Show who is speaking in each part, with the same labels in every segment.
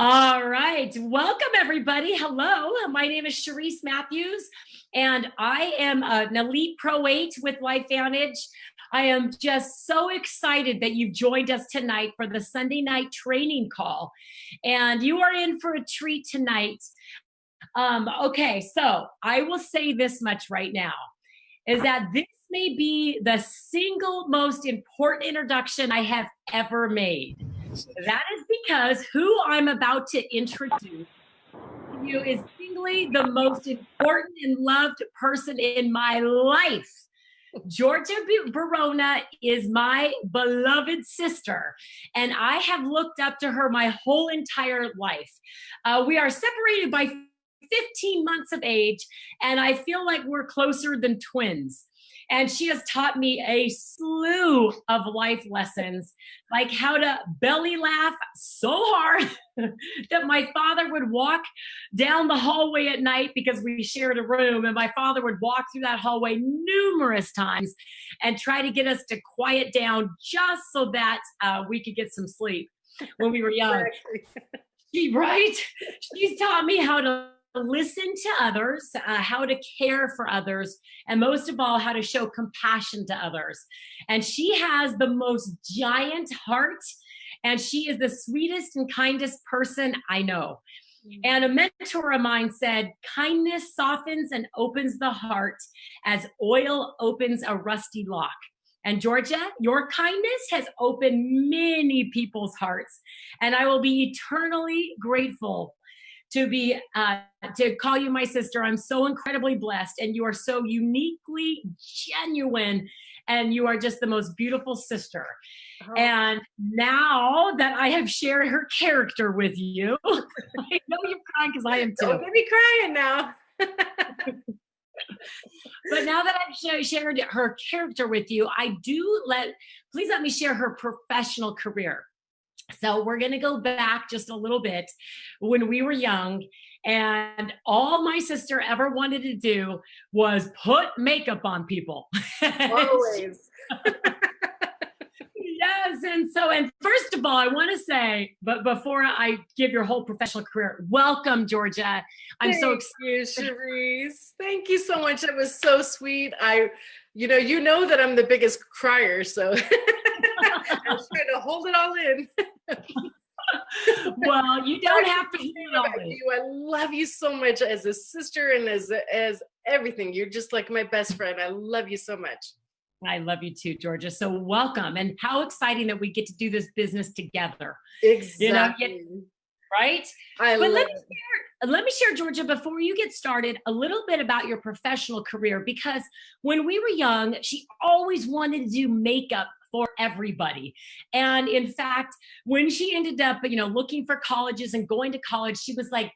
Speaker 1: All right. Welcome, everybody. Hello. My name is Sharice Matthews, and I am an elite Pro 8 with LifeVantage. I am just so excited that you've joined us tonight for the Sunday night training call. And you are in for a treat tonight. Okay, so I will say this much right now, is that this may be the single most important introduction I have ever made. That is because who I'm about to introduce to you is singly the most important and loved person in my life. Georgia Barona is my beloved sister, and I have looked up to her my whole entire life. We are separated by 15 months of age, and I feel like we're closer than twins. And she has taught me a slew of life lessons, like how to belly laugh so hard that my father would walk down the hallway at night because we shared a room, and my father would walk through that hallway numerous times and try to get us to quiet down just so that we could get some sleep when we were young. Right? She's taught me how to listen to others, how to care for others, and most of all, how to show compassion to others. And she has the most giant heart, and she is the sweetest and kindest person I know. And a mentor of mine said, kindness softens and opens the heart as oil opens a rusty lock. And Georgia, your kindness has opened many people's hearts, and I will be eternally grateful to call you my sister. I'm so incredibly blessed, and you are so uniquely genuine, and you are just the most beautiful sister. Oh. And now that I have shared her character with you, I know you're crying because I am too.
Speaker 2: Don't be crying now.
Speaker 1: But now that I've shared her character with you, please let me share her professional career. So we're going to go back just a little bit when we were young, and all my sister ever wanted to do was put makeup on people.
Speaker 2: Always.
Speaker 1: Yes. And first of all, I want to say, but before I give your whole professional career, welcome, Georgia. I'm so excited.
Speaker 2: Thank you, Sharice. Thank you so much. That was so sweet. You know that I'm the biggest crier, so I'm trying to hold it all in.
Speaker 1: Well, you don't have to hold it all in.
Speaker 2: I love you so much as a sister and as everything. You're just like my best friend. I love you so much.
Speaker 1: I love you too, Georgia. So welcome. And how exciting that we get to do this business together.
Speaker 2: Exactly.
Speaker 1: Right? Let me share, Georgia, before you get started, a little bit about your professional career, because when we were young, she always wanted to do makeup for everybody. And in fact, when she ended up, looking for colleges and going to college, she was like,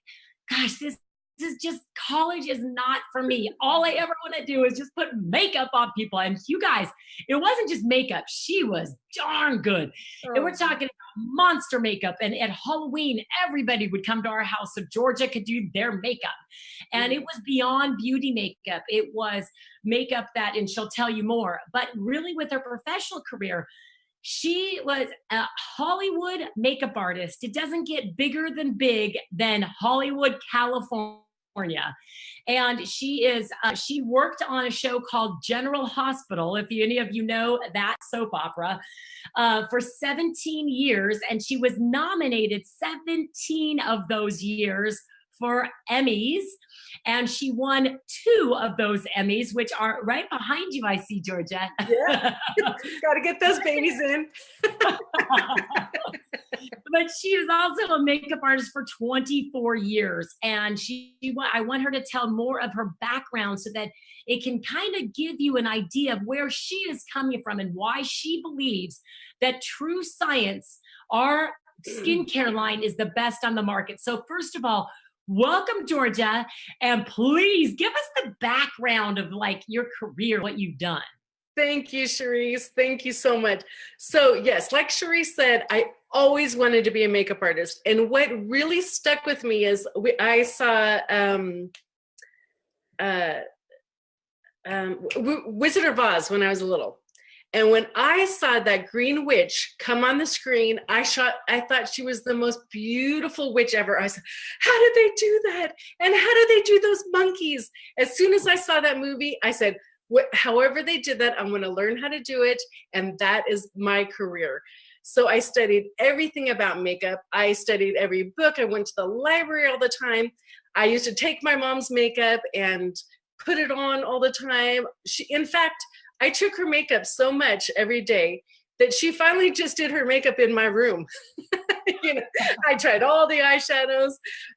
Speaker 1: gosh, this is just, college is not for me. All I ever want to do is just put makeup on people. And you guys, it wasn't just makeup. She was darn good. Oh. And we're talking about monster makeup. And at Halloween, everybody would come to our house so Georgia could do their makeup. And it was beyond beauty makeup. It was makeup that, and she'll tell you more, but really with her professional career, she was a Hollywood makeup artist. It doesn't get bigger than big than Hollywood, California. And she worked on a show called General Hospital, if any of you know that soap opera, for 17 years. And she was nominated 17 of those years for Emmys. And she won 2 of those Emmys, which are right behind you, I see, Georgia.
Speaker 2: Yeah, got to get those babies in.
Speaker 1: But she is also a makeup artist for 24 years. And I want her to tell more of her background so that it can kind of give you an idea of where she is coming from and why she believes that TrueScience, our skincare line, is the best on the market. So first of all, welcome, Georgia, and please give us the background of your career, what you've done.
Speaker 2: Thank you, Sharice. Thank you so much. So yes, like Sharice said, I always wanted to be a makeup artist. And what really stuck with me is I saw Wizard of Oz when I was little. And when I saw that green witch come on the screen, I thought she was the most beautiful witch ever. I said, how did they do that? And how did they do those monkeys? As soon as I saw that movie, I said, however they did that, I'm going to learn how to do it. And that is my career. So I studied everything about makeup. I studied every book. I went to the library all the time. I used to take my mom's makeup and put it on all the time. In fact, I took her makeup so much every day that she finally just did her makeup in my room. I tried all the eyeshadows.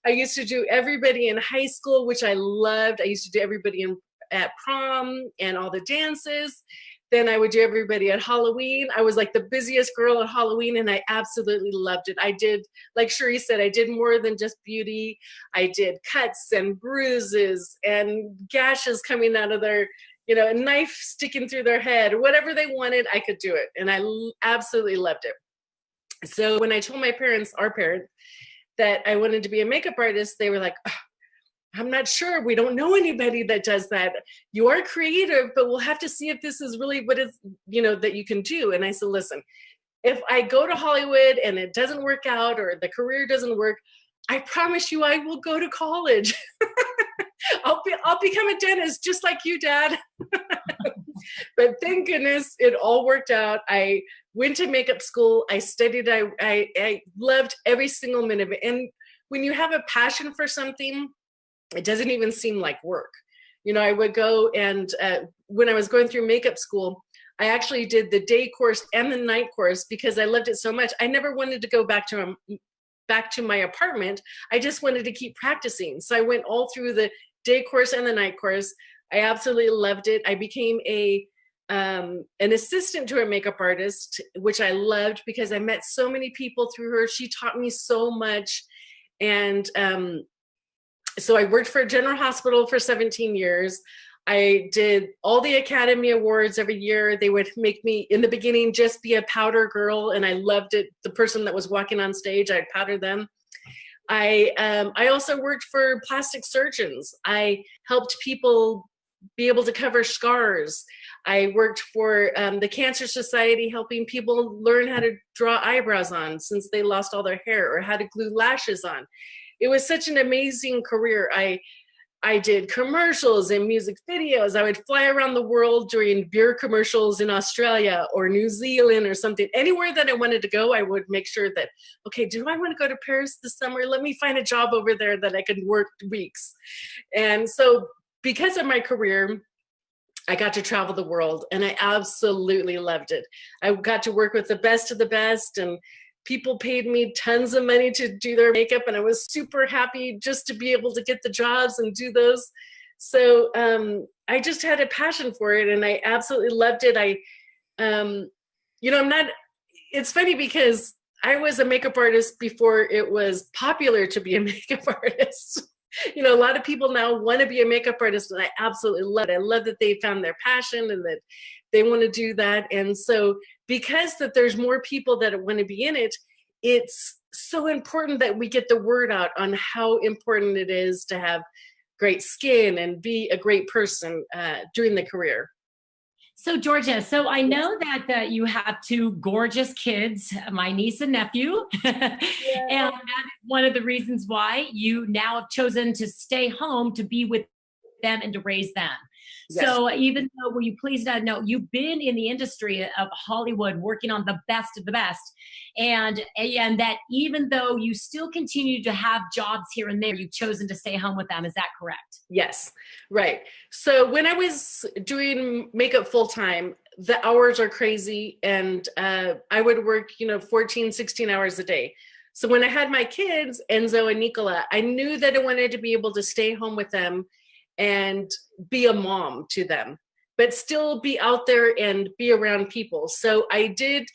Speaker 2: I used to do everybody in high school, which I loved. I used to do everybody at prom and all the dances. Then I would do everybody at Halloween. I was like the busiest girl at Halloween, and I absolutely loved it. I did, like Cherie said, I did more than just beauty. I did cuts and bruises and gashes coming out of their, a knife sticking through their head, whatever they wanted, I could do it. And I absolutely loved it. So when I told our parents, that I wanted to be a makeup artist, they were like, oh, I'm not sure. We don't know anybody that does that. You are creative, but we'll have to see if this is really what is, that you can do. And I said, listen, if I go to Hollywood and it doesn't work out or the career doesn't work, I promise you I will go to college. I'll become a dentist just like you, Dad. But thank goodness it all worked out. I went to makeup school. I studied. I loved every single minute of it. And when you have a passion for something, it doesn't even seem like work. I would go and when I was going through makeup school, I actually did the day course and the night course because I loved it so much. I never wanted to go back to my apartment. I just wanted to keep practicing. So I went all through the day course and the night course. I absolutely loved it. I became an assistant to a makeup artist, which I loved because I met so many people through her. She taught me so much. And so I worked for General Hospital for 17 years. I did all the Academy Awards every year. They would make me, in the beginning, just be a powder girl, and I loved it. The person that was walking on stage, I'd powder them. I also worked for plastic surgeons. I helped people be able to cover scars. I worked for the Cancer Society, helping people learn how to draw eyebrows on since they lost all their hair, or how to glue lashes on. It was such an amazing career. I did commercials and music videos. I would fly around the world doing beer commercials in Australia or New Zealand or something. Anywhere that I wanted to go, I would make sure that, okay, do I want to go to Paris this summer? Let me find a job over there that I could work weeks. And so because of my career, I got to travel the world, and I absolutely loved it. I got to work with the best of the best, and people paid me tons of money to do their makeup, and I was super happy just to be able to get the jobs and do those. So I just had a passion for it, and I absolutely loved it. It's funny because I was a makeup artist before it was popular to be a makeup artist. A lot of people now want to be a makeup artist, and I absolutely love it. I love that they found their passion and that they want to do that. And so because that there's more people that want to be in it, it's so important that we get the word out on how important it is to have great skin and be a great person during the career.
Speaker 1: So Georgia, so I know that you have two gorgeous kids, my niece and nephew, yeah. And that is one of the reasons why you now have chosen to stay home to be with them and to raise them. Yes. So even though, were you pleased to know, you've been in the industry of Hollywood working on the best of the best, and that even though you still continue to have jobs here and there, you've chosen to stay home with them. Is that correct?
Speaker 2: Yes, right. So when I was doing makeup full time, the hours are crazy, and I would work, 14, 16 hours a day. So when I had my kids, Enzo and Nicola, I knew that I wanted to be able to stay home with them and be a mom to them, but still be out there and be around people. So I did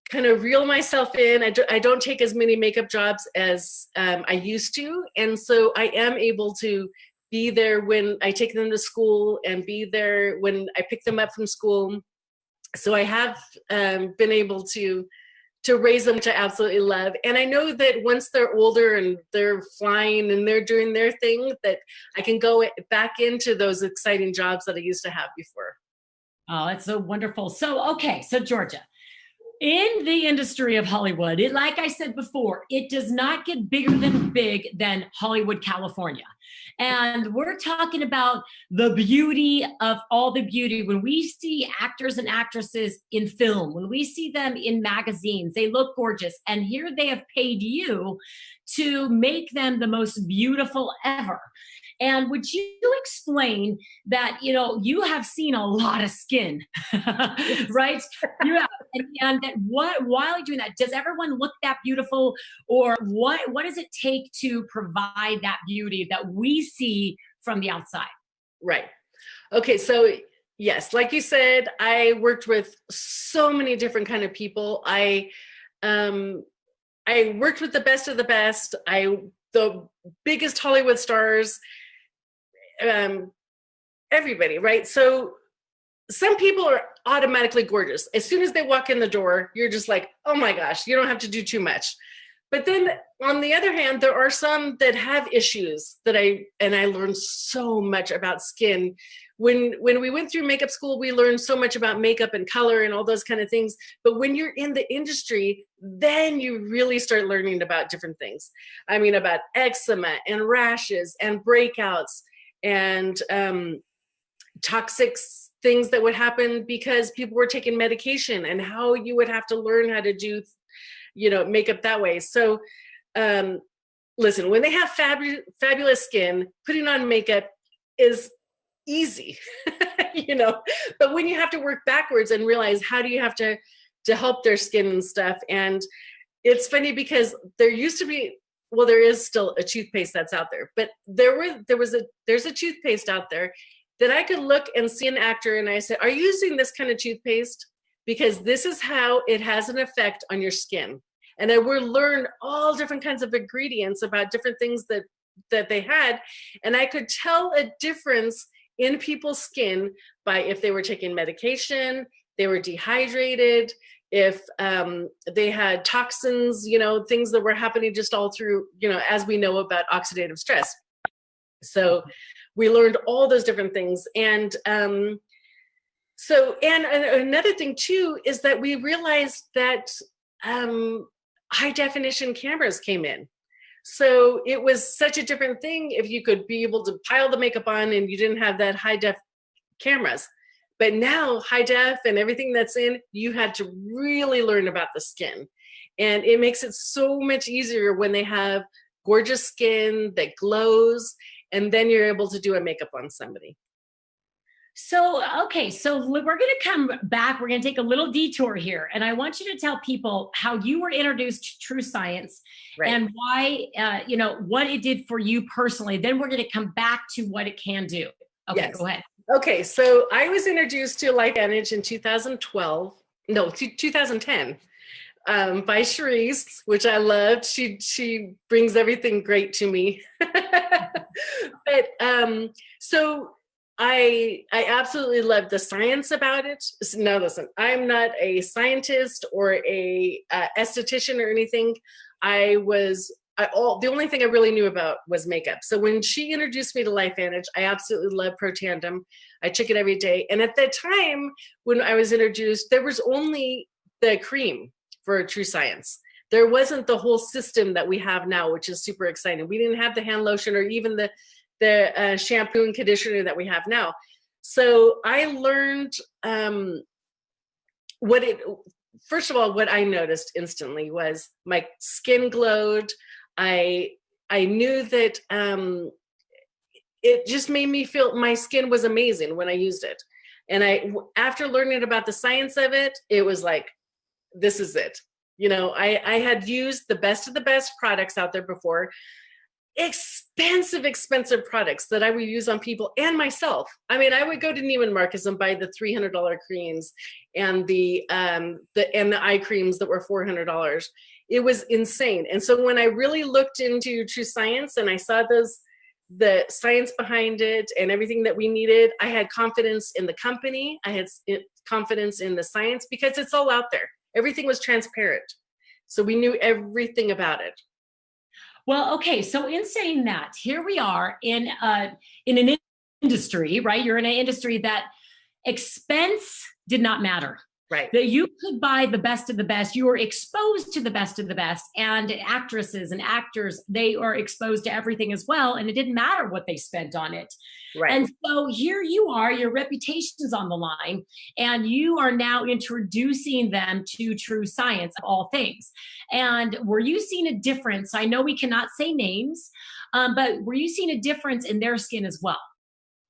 Speaker 2: kind of reel myself in. I don't take as many makeup jobs as I used to. And so I am able to be there when I take them to school and be there when I pick them up from school. So I have been able to raise them, which I absolutely love. And I know that once they're older and they're flying and they're doing their thing, that I can go back into those exciting jobs that I used to have before.
Speaker 1: Oh, that's so wonderful. So, okay, so Georgia, in the industry of Hollywood, it, like I said before, it does not get bigger than big than Hollywood, California. And we're talking about the beauty of all the beauty. When we see actors and actresses in film, when we see them in magazines, they look gorgeous. And here they have paid you to make them the most beautiful ever. And would you explain that, you have seen a lot of skin, right? You have, and that while you're doing that, does everyone look that beautiful, or what does it take to provide that beauty that we see from the outside?
Speaker 2: Right. Okay. So yes, like you said, I worked with so many different kind of people. I worked with the best of the best. The biggest Hollywood stars, everybody, right? So some people are automatically gorgeous. As soon as they walk in the door, you're just like, oh my gosh, you don't have to do too much. But then on the other hand, there are some that have issues I learned so much about skin. When we went through makeup school, we learned so much about makeup and color and all those kind of things. But when you're in the industry, then you really start learning about different things. I mean, about eczema and rashes and breakouts and toxic things that would happen because people were taking medication, and how you would have to learn how to do makeup that way. So listen, when they have fabulous skin, putting on makeup is easy, but when you have to work backwards and realize how do you have to help their skin and stuff. And it's funny because there used to be, well, there is still a toothpaste that's out there, but there's a toothpaste out there that I could look and see an actor and I said, are you using this kind of toothpaste? Because this is how it has an effect on your skin. And I would learn all different kinds of ingredients about different things that they had. And I could tell a difference in people's skin by if they were taking medication, they were dehydrated, if they had toxins, things that were happening just all through, as we know about oxidative stress. So we learned all those different things. And and another thing too, is that we realized that high definition cameras came in. So it was such a different thing if you could be able to pile the makeup on and you didn't have that high def cameras. But now high def and everything that's in, you had to really learn about the skin. And it makes it so much easier when they have gorgeous skin that glows, and then you're able to do a makeup on somebody.
Speaker 1: So, okay, so we're going to come back. We're going to take a little detour here. And I want you to tell people how you were introduced to TrueScience, right, and why, what it did for you personally. Then we're going to come back to what it can do. Okay, yes. Go ahead.
Speaker 2: Okay, so I was introduced to LifeVantage in 2010 by Cherise, which I loved. She brings everything great to me. But so I absolutely love the science about it. Now, listen, I'm not a scientist or a esthetician or anything. The only thing I really knew about was makeup. So when she introduced me to LifeVantage, I absolutely love Pro Tandem. I took it every day. And at that time, when I was introduced, there was only the cream for TrueScience. There wasn't the whole system that we have now, which is super exciting. We didn't have the hand lotion or even the shampoo and conditioner that we have now. So I learned first of all, what I noticed instantly was my skin glowed. I knew that it just made me feel my skin was amazing when I used it. And after learning about the science of it, it was like, this is it. I had used the best of the best products out there before. Expensive products that I would use on people and myself. I mean, I would go to Neiman Marcus and buy the $300 creams and the eye creams that were $400. It was insane. And so when I really looked into TrueScience and I saw the science behind it and everything that we needed, I had confidence in the company. I had confidence in the science because it's all out there. Everything was transparent. So we knew everything about it.
Speaker 1: Well, okay. So in saying that, here we are in an industry, right? You're in an industry that Expense did not matter.
Speaker 2: Right.
Speaker 1: That you could buy the best of the best. You were exposed to the best of the best. And actresses and actors, they are exposed to everything as well. And it didn't matter what they spent on it.
Speaker 2: Right.
Speaker 1: And so here you are, your reputation's on the line, and you are now introducing them to TrueScience of all things. And were you seeing a difference? I know we cannot say names, but were you seeing a difference in their skin as well?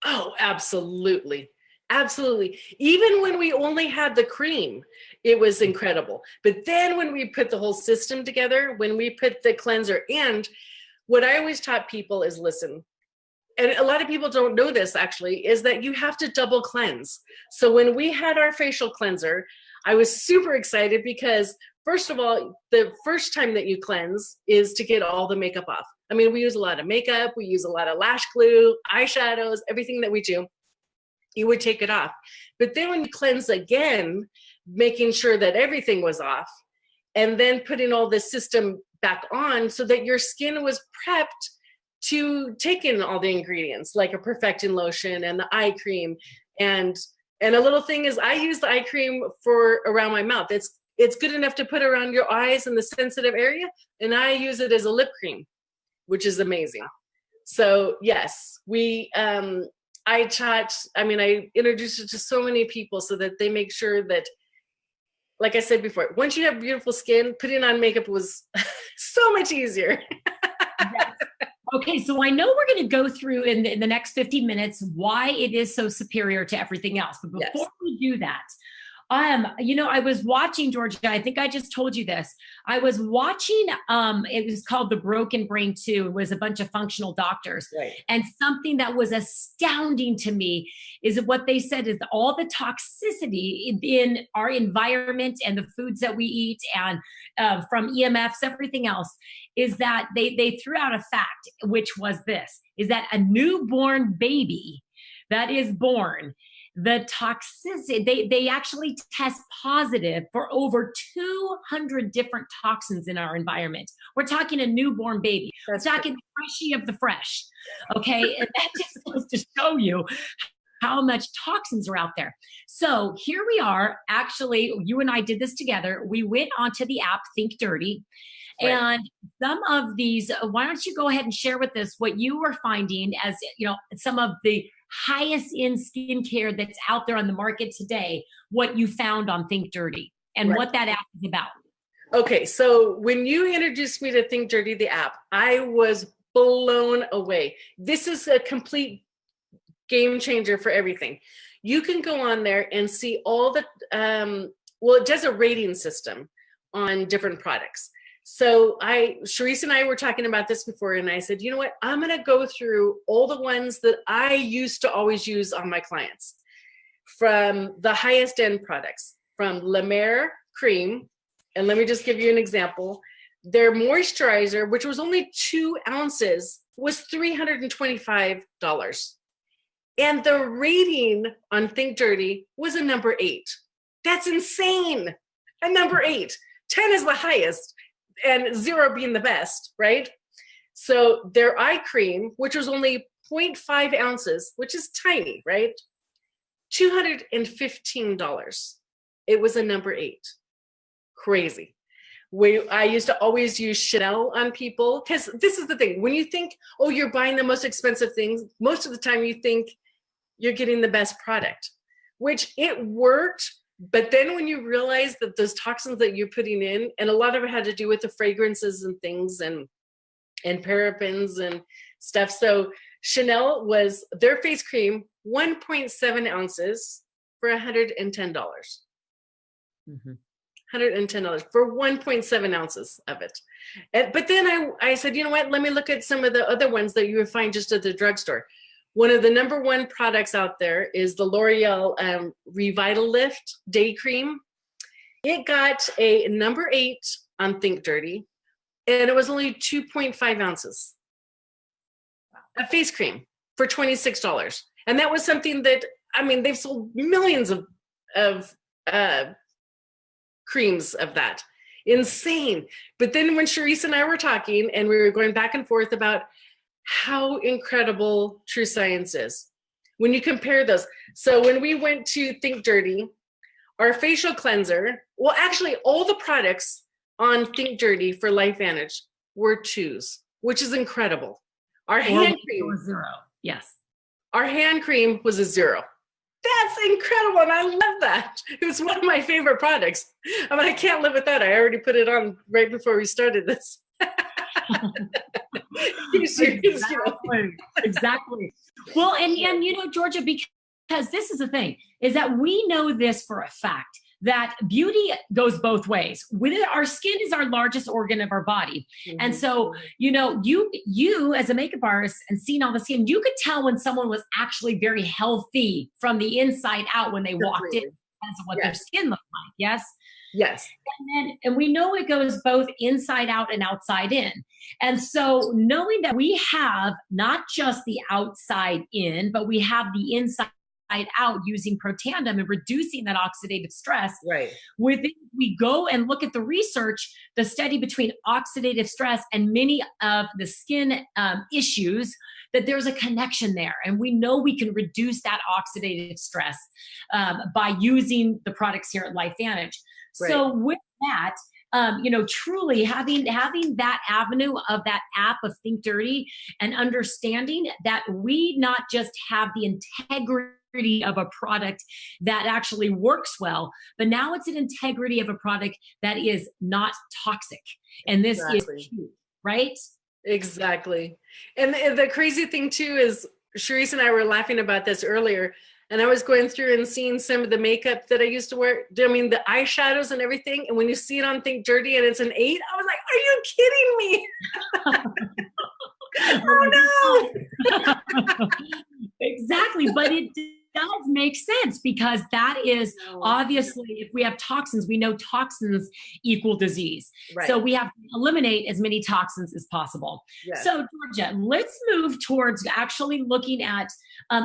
Speaker 2: Oh, absolutely. Absolutely. Even when we only had the cream, it was incredible. But then when we put the whole system together, when we put the cleanser, and what I always taught people is, listen, and a lot of people don't know this actually, is that you have to double cleanse. So when we had our facial cleanser, I was super excited because, first of all, the first time that you cleanse is to get all the makeup off. I mean, we use a lot of makeup, we use a lot of lash glue, eyeshadows, everything that we do. You would take it off. But then when you cleanse again, making sure that everything was off, and then putting all the system back on so that your skin was prepped to take in all the ingredients, like a perfecting lotion and the eye cream. And a little thing is, I use the eye cream for around my mouth. It's good enough to put around your eyes and the sensitive area. And I use it as a lip cream, which is amazing. So yes, I introduced it to so many people so that they make sure that, like I said before, once you have beautiful skin, putting on makeup was so much easier.
Speaker 1: Yes. Okay, so I know we're going to go through in the next 50 minutes why it is so superior to everything else. But before we do that, I was watching, Georgia, I think I just told you this. I was watching, it was called The Broken Brain 2. It was a bunch of functional doctors.
Speaker 2: Right.
Speaker 1: And something that was astounding to me is what they said is all the toxicity in our environment and the foods that we eat and from EMFs, everything else, is that they threw out a fact, which was this, is that a newborn baby that is born, the toxicity, they actually test positive for over 200 different toxins in our environment. We're talking a newborn baby. We're talking the freshie of the fresh. Okay. And that just goes to show you how much toxins are out there. So here we are. Actually, you and I did this together. We went onto the app Think Dirty. Right. And some of these, why don't you go ahead and share with us what you were finding as, some of the highest end skincare that's out there on the market today, what you found on Think Dirty and what that app is about.
Speaker 2: Okay, so when you introduced me to Think Dirty, the app, I was blown away. This is a complete game changer for everything. You can go on there and see all the, it does a rating system on different products. So Sharice and I were talking about this before, and I said, you know what, I'm going to go through all the ones that I used to always use on my clients, from the highest end products, from La Mer cream. And let me just give you an example. Their moisturizer, which was only 2 ounces, was $325. And the rating on Think Dirty was a number 8. That's insane. A number 8. 10 is the highest, and 0 being the best, right? So their eye cream, which was only 0.5 ounces, which is tiny, right? $215. It was a number 8. Crazy. I used to always use Chanel on people, because this is the thing. When you think, oh, you're buying the most expensive things, most of the time you think you're getting the best product, which it worked. But then when you realize that those toxins that you're putting in, and a lot of it had to do with the fragrances and things and parabens and stuff. So Chanel was their face cream, 1.7 ounces for $110. Mm-hmm. $110 for 1.7 ounces of it. But then I said, you know what, let me look at some of the other ones that you would find just at the drugstore. One of the number 1 products out there is the L'Oreal Revitalift Day Cream. It got a number 8 on Think Dirty, and it was only 2.5 ounces. A face cream for $26. And that was something that, they've sold millions of creams of that. Insane. But then when Sharice and I were talking, and we were going back and forth about how incredible TrueScience is, when you compare those. So when we went to Think Dirty, our facial cleanser, well, actually all the products on Think Dirty for LifeVantage were 2s, which is incredible. Our hand cream
Speaker 1: was 0. Yes.
Speaker 2: Our hand cream was a 0. That's incredible, and I love that. It was one of my favorite products. I mean, I can't live without it. I already put it on right before we started this.
Speaker 1: Exactly. Well, and you know, Georgia, because this is the thing, is that we know this for a fact, that beauty goes both ways. Our skin is our largest organ of our body. And so, you know, you as a makeup artist and seeing all the skin, you could tell when someone was actually very healthy from the inside out when they walked in, as of what their skin looked like. Yes.
Speaker 2: Yes.
Speaker 1: And we know it goes both inside out and outside in. And so knowing that we have not just the outside in, but we have the inside out using Protandim and reducing that oxidative stress.
Speaker 2: Right.
Speaker 1: We go and look at the research, the study between oxidative stress and many of the skin issues, that there's a connection there. And we know we can reduce that oxidative stress by using the products here at LifeVantage. Right. So with that, you know, truly having that avenue of that app of Think Dirty and understanding that we not just have the integrity of a product that actually works well, but now it's an integrity of a product that is not toxic. And this is huge, right?
Speaker 2: Exactly. And the crazy thing too is, Sharice and I were laughing about this earlier, and I was going through and seeing some of the makeup that I used to wear. I mean, the eyeshadows and everything. And when you see it on Think Dirty and it's an 8, I was like, are you kidding me? Oh no.
Speaker 1: Exactly. But it does make sense, because that is obviously, if we have toxins, we know toxins equal disease. Right. So we have to eliminate as many toxins as possible. Yes. So Georgia, let's move towards actually looking at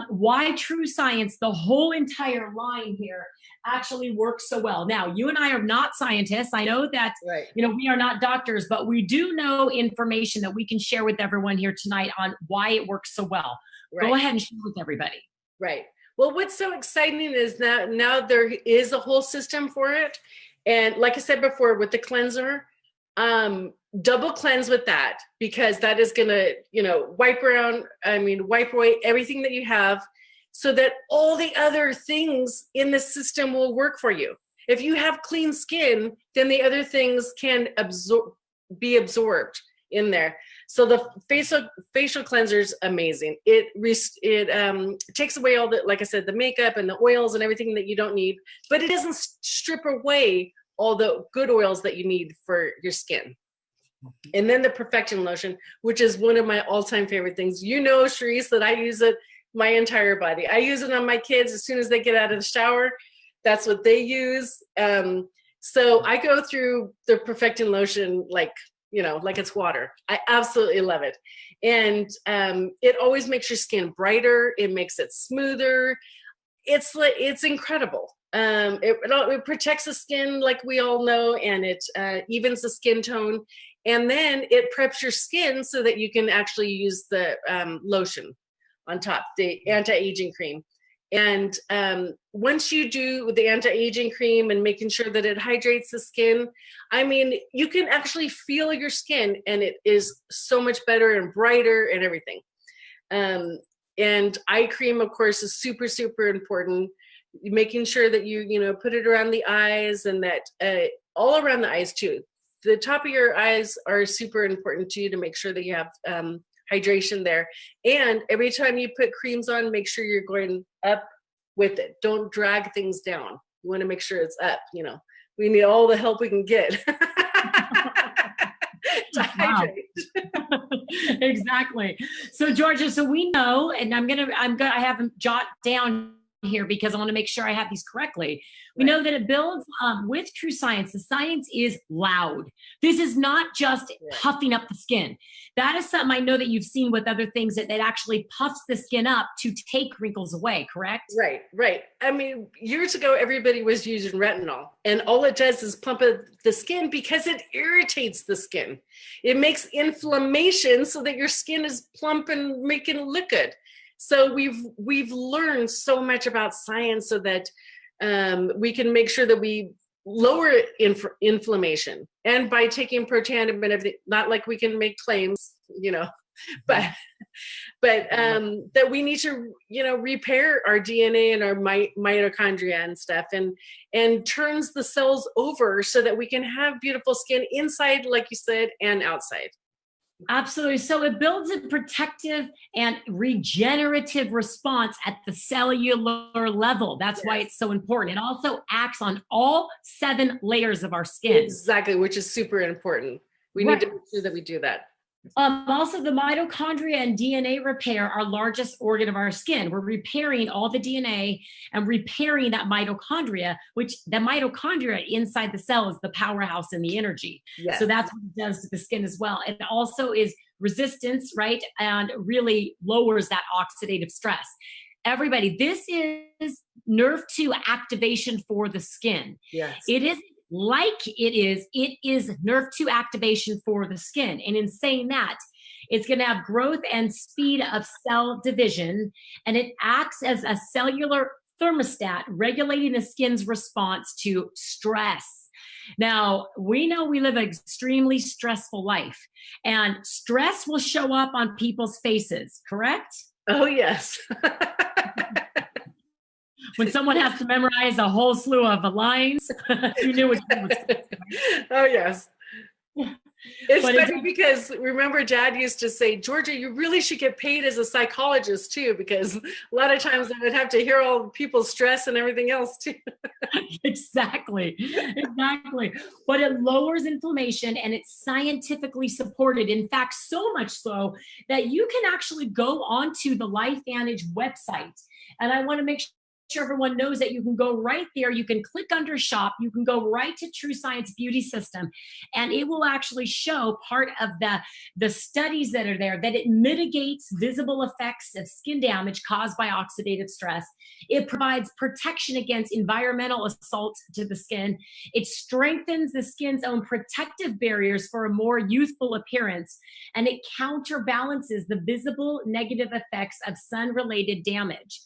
Speaker 1: why TrueScience, the whole entire line here, actually works so well. Now, you and I are not scientists. I know that, you know, we are not doctors, but we do know information that we can share with everyone here tonight on why it works so well. Right. Go ahead and share with everybody.
Speaker 2: Right. Well, what's so exciting is that now there is a whole system for it. And like I said before, with the cleanser, double cleanse with that, because that is going to, you know, wipe away everything that you have, so that all the other things in the system will work for you. If you have clean skin, then the other things can be absorbed in there. So the facial cleanser is amazing. It takes away all the, like I said, the makeup and the oils and everything that you don't need, but it doesn't strip away all the good oils that you need for your skin. And then the Perfection Lotion, which is one of my all-time favorite things. You know, Sharice, that I use it my entire body. I use it on my kids as soon as they get out of the shower. That's what they use. So I go through the Perfection Lotion like it's water. I absolutely love it. And it always makes your skin brighter. It makes it smoother. It's incredible. It protects the skin, like we all know, and it evens the skin tone. And then it preps your skin so that you can actually use the lotion on top, the anti-aging cream. And once you do the anti-aging cream and making sure that it hydrates the skin, I mean, you can actually feel your skin, and it is so much better and brighter and everything. And eye cream, of course, is super, super important. Making sure that you put it around the eyes, and that all around the eyes too. The top of your eyes are super important to you, to make sure that you have hydration there. And every time you put creams on, make sure you're going up with it. Don't drag things down. You want to make sure it's up. We need all the help we can get to hydrate.
Speaker 1: Exactly. So Georgia, so we know, and I have them jot down here because I want to make sure I have these correctly. We know that it builds with TrueScience. The science is loud. This is not just puffing up the skin. That is something I know that you've seen with other things, that actually puffs the skin up to take wrinkles away, correct?
Speaker 2: Right. I mean, years ago, everybody was using retinol, and all it does is plump up the skin because it irritates the skin. It makes inflammation so that your skin is plump and making it look good. So we've learned so much about science so that we can make sure that we lower inflammation. And by taking Protandim and everything, not like we can make claims, but that we need to, repair our DNA and our mitochondria and stuff, and turns the cells over so that we can have beautiful skin inside, like you said, and outside.
Speaker 1: Absolutely. So it builds a protective and regenerative response at the cellular level. That's why it's so important. It also acts on all 7 layers of our skin.
Speaker 2: Exactly, which is super important. We need to make sure that we do that.
Speaker 1: Also, the mitochondria and DNA repair our largest organ of our skin. We're repairing all the DNA and repairing that mitochondria, which the mitochondria inside the cell is the powerhouse and the energy. Yes. So that's what it does to the skin as well. It also is resistance, right? And really lowers that oxidative stress. Everybody, this is nerve 2 activation for the skin.
Speaker 2: Yes.
Speaker 1: It is nerve 2 activation for the skin. And in saying that, it's going to have growth and speed of cell division, and it acts as a cellular thermostat regulating the skin's response to stress. Now, we know we live an extremely stressful life, and stress will show up on people's faces, correct?
Speaker 2: Oh, yes.
Speaker 1: When someone has to memorize a whole slew of lines, you knew what you was saying.
Speaker 2: Oh, yes. It's funny because remember Dad used to say, Georgia, you really should get paid as a psychologist too, because a lot of times I would have to hear all people's stress and everything else too.
Speaker 1: Exactly. But it lowers inflammation, and it's scientifically supported. In fact, so much so that you can actually go onto the LifeVantage website. And I want to make sure everyone knows that you can go right there. You can click under shop. You can go right to TrueScience Beauty System, and it will actually show part of the studies that are there, that it mitigates visible effects of skin damage caused by oxidative stress. It provides protection against environmental assault to the skin. It strengthens the skin's own protective barriers for a more youthful appearance, and it counterbalances the visible negative effects of sun-related damage.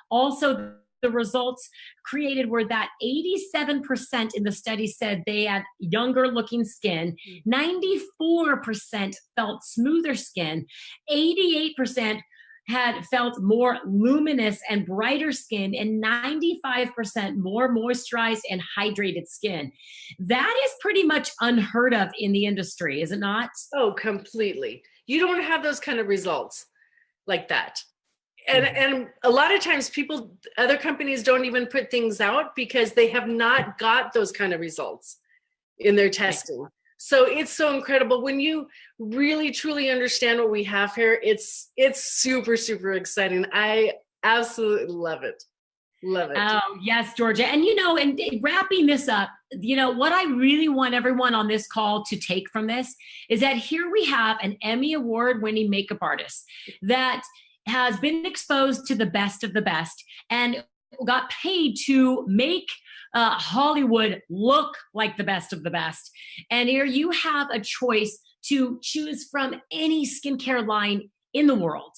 Speaker 1: Also, the results created were that 87% in the study said they had younger looking skin, 94% felt smoother skin, 88% had felt more luminous and brighter skin, and 95% more moisturized and hydrated skin. That is pretty much unheard of in the industry, is it not?
Speaker 2: Oh, completely. You don't have those kind of results like that. And a lot of times other companies don't even put things out because they have not got those kind of results in their testing. So it's so incredible when you really truly understand what we have here. It's super, super exciting. I absolutely love it. Love it.
Speaker 1: Oh, yes, Georgia. And, and wrapping this up, what I really want everyone on this call to take from this is that here we have an Emmy Award-winning makeup artist that has been exposed to the best of the best and got paid to make Hollywood look like the best of the best. And here you have a choice to choose from any skincare line in the world,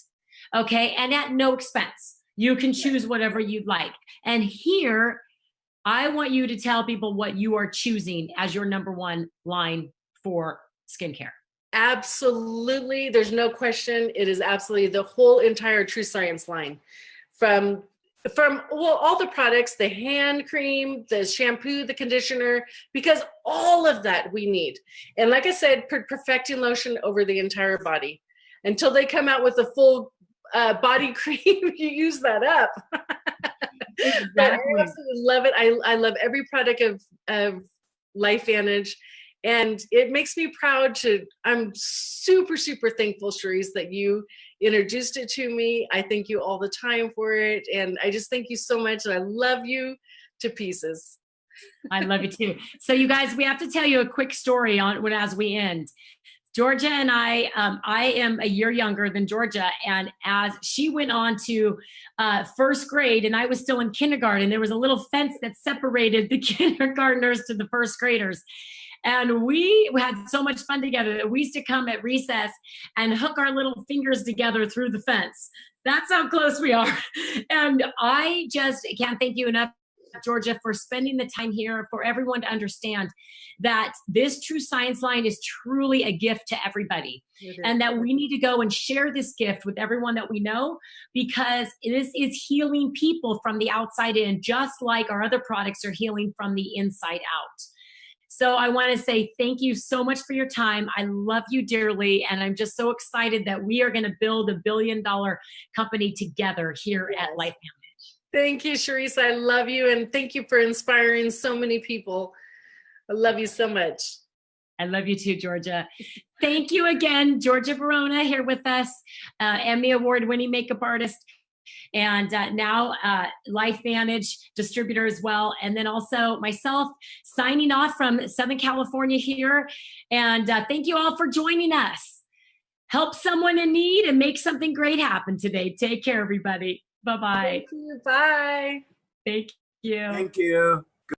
Speaker 1: okay? And at no expense. You can choose whatever you'd like. And here, I want you to tell people what you are choosing as your number 1 line for skincare.
Speaker 2: Absolutely. There's no question. It is absolutely the whole entire TrueScience line from all the products, the hand cream, the shampoo, the conditioner, because all of that we need. And like I said, perfecting lotion over the entire body until they come out with a full body cream. You use that up. Exactly. But I absolutely love it. I love every product of LifeVantage. And it makes me proud I'm super, super thankful, Charisse, that you introduced it to me. I thank you all the time for it. And I just thank you so much. And I love you to pieces.
Speaker 1: I love you too. So you guys, we have to tell you a quick story as we end. Georgia and I am a year younger than Georgia. And as she went on to first grade and I was still in kindergarten, there was a little fence that separated the kindergartners to the first graders. And we had so much fun together that we used to come at recess and hook our little fingers together through the fence. That's how close we are. And I just can't thank you enough, Georgia, for spending the time here, for everyone to understand that this TrueScience line is truly a gift to everybody. And that we need to go and share this gift with everyone that we know, because this is healing people from the outside in, just like our other products are healing from the inside out. So I want to say thank you so much for your time. I love you dearly. And I'm just so excited that we are going to build a $1 billion company together here at LifeVantage.
Speaker 2: Thank you, Charisse. I love you. And thank you for inspiring so many people. I love you so much.
Speaker 1: I love you too, Georgia. Thank you again, Georgia Verona, here with us, Emmy Award-winning makeup artist, and now LifeVantage distributor as well. And then also myself signing off from Southern California here. And thank you all for joining us. Help someone in need and make something great happen today. Take care, everybody. Bye-bye.
Speaker 2: Thank you. Bye.
Speaker 1: Thank you.
Speaker 3: Thank you.